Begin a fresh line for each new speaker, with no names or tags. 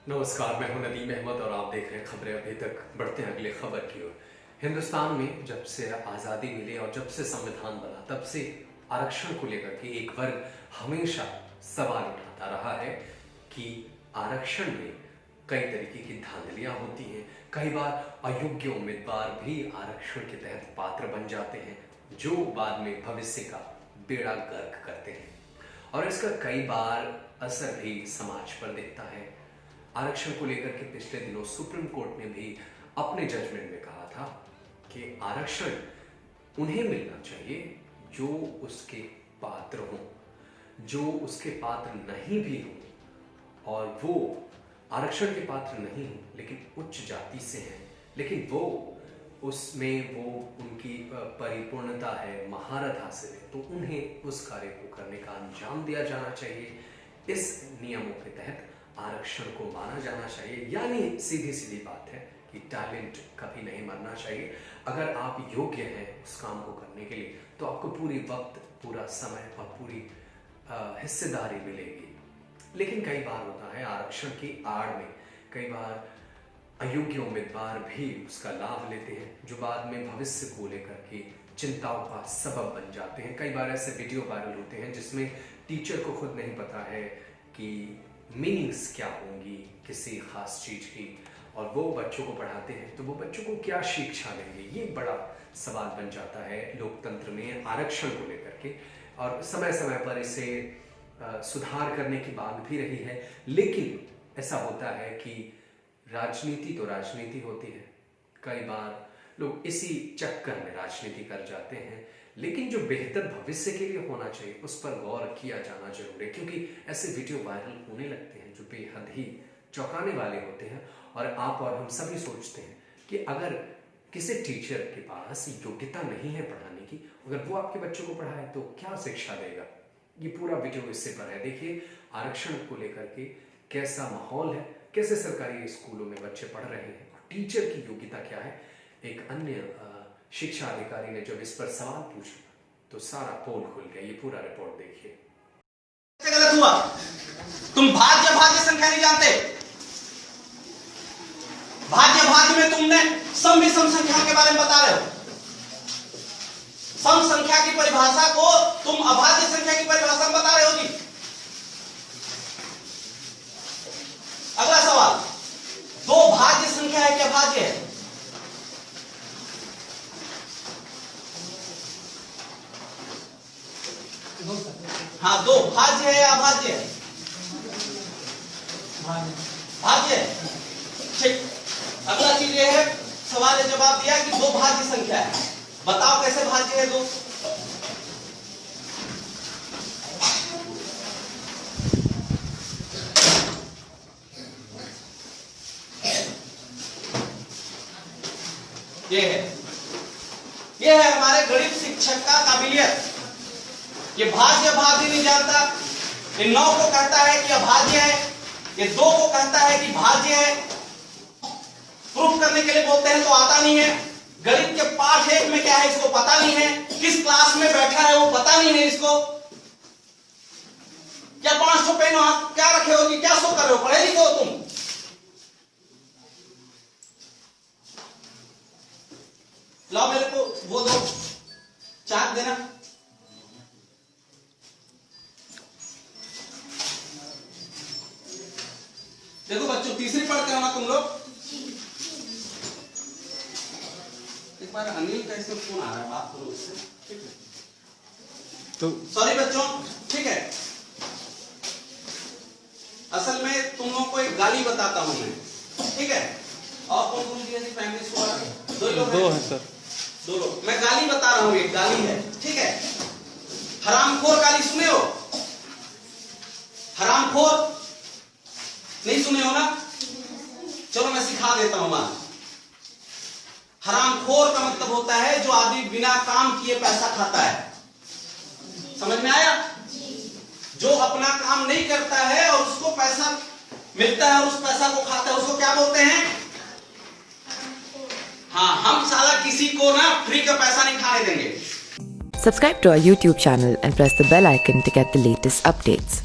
नमस्कार, मैं हूं नदीम अहमद और आप देख रहे हैं खबरें। अभी तक बढ़ते हैं अगले खबर की ओर। हिंदुस्तान में जब से आज़ादी मिली और जब से संविधान बना तब से आरक्षण को लेकर के एक वर्ग हमेशा सवाल उठाता रहा है कि आरक्षण में कई तरीके की धांधलियां होती हैं। कई बार अयोग्य उम्मीदवार भी आरक्षण के तहत पात्र बन जाते हैं, जो बाद में भविष्य का बेड़ा गर्क करते हैं और इसका कई बार असर भी समाज पर दिखता है। आरक्षण को लेकर के पिछले दिनों सुप्रीम कोर्ट ने भी अपने जजमेंट में कहा था कि आरक्षण उन्हें मिलना चाहिए जो उसके पात्र हों, जो उसके पात्र नहीं भी हों और वो आरक्षण के पात्र नहीं हों लेकिन उच्च जाति से हैं, लेकिन वो उसमें वो उनकी परिपूर्णता है, महारत हासिल है, तो उन्हें उस कार्य को करने का अंजाम दिया जाना चाहिए। इस नियमों के तहत आरक्षण को माना जाना चाहिए। यानी सीधी सीधी बात है कि टैलेंट कभी नहीं मरना चाहिए। अगर आप योग्य हैं उस काम को करने के लिए तो आपको पूरी वक्त, पूरा समय और पूरी हिस्सेदारी मिलेगी। लेकिन कई बार होता है आरक्षण की आड़ में कई बार अयोग्य उम्मीदवार भी उसका लाभ लेते हैं, जो बाद में भविष्य को लेकर के चिंताओं का सबब बन जाते हैं। कई बार ऐसे वीडियो वायरल होते हैं जिसमें टीचर को खुद नहीं पता है कि मीनिंग्स क्या होंगी किसी खास चीज की, और वो बच्चों को पढ़ाते हैं तो वो बच्चों को क्या शिक्षा देंगे। ये बड़ा सवाल बन जाता है लोकतंत्र में आरक्षण को लेकर के, और समय समय पर इसे सुधार करने की बात भी रही है। लेकिन ऐसा होता है कि राजनीति तो राजनीति होती है, कई बार लोग इसी चक्कर में राजनीति कर जाते हैं। लेकिन जो बेहतर भविष्य के लिए होना चाहिए उस पर गौर किया जाना जरूरी है, क्योंकि ऐसे वीडियो वायरल होने लगते हैं जो बेहद ही चौंकाने वाले होते हैं। और आप और हम सभी सोचते हैं कि अगर किसी टीचर के पास योग्यता नहीं है पढ़ाने की, अगर वो आपके बच्चों को पढ़ाए तो क्या शिक्षा देगा। ये पूरा वीडियो इससे पर है। देखिए आरक्षण को लेकर के कैसा माहौल है, कैसे सरकारी स्कूलों में बच्चे पढ़ रहे हैं और टीचर की योग्यता क्या है। एक अन्य शिक्षा अधिकारी ने जब इस पर सवाल पूछा तो सारा पोल खुल गया। ये पूरा रिपोर्ट देखिए।
गलत हुआ, तुम भाज्य संख्या नहीं जानते। भाज्य में तुमने सम विषम संख्या के बारे में बता रहे हो। सम संख्या की परिभाषा को तुम अभाज्य संख्या की परिभाषा में बता रहे हो जी। अगला सवाल, दो भाज्य संख्या है कि अभाज्य है? हाँ, दो भाज्य है या अभाज्य है? भाज्य है। ठीक, अगला चीज ये है, सवाल ने जवाब दिया कि दो भाज्य संख्या है, बताओ कैसे भाज्य है दो? ये है हमारे गणित शिक्षक का काबिलियत। ये भाज्य अभाज्य नहीं जानता, ये 9 को कहता है कि अभाज्य है, ये 2 को कहता है कि भाज्य है। प्रूफ करने के लिए बोलते हैं तो आता नहीं है। गणित के पाठ 1 में क्या है इसको पता नहीं है, किस क्लास में बैठा है वो पता नहीं है इसको। क्या 500 पेन क्या रखे हो कि क्या सो कर रहे हो, पढ़े लिखे हो तुम? लाओ मेरे को वो दो चाक देना। देखो बच्चों, तीसरी पढ़ते हो ना तुम लोग। एक बार अनिल का इसमें फोन आ रहा है, बात करो उससे, ठीक है? तो सॉरी बच्चों, ठीक है। असल में तुम लोगों को एक गाली बताता हूं मैं, ठीक है? और कौन कौन जी फैमिली स्कूल दो है सर, दो लोग। मैं गाली बता रहा हूं, एक गाली है, ठीक है? हरामखोर गाली सुने हो? हरामखोर नहीं सुने हो ना? चलो मैं सिखा देता हूं। मान, हरामखोर का मतलब होता है जो आदमी बिना काम किए पैसा खाता है। समझ में आया? जो अपना काम नहीं करता है और उसको पैसा मिलता है और उस पैसा को खाता है, उसको क्या बोलते हैं? हाँ, हम साला किसी को ना फ्री का पैसा नहीं खाने देंगे।
Subscribe to our YouTube channel and press the bell icon to get the latest updates.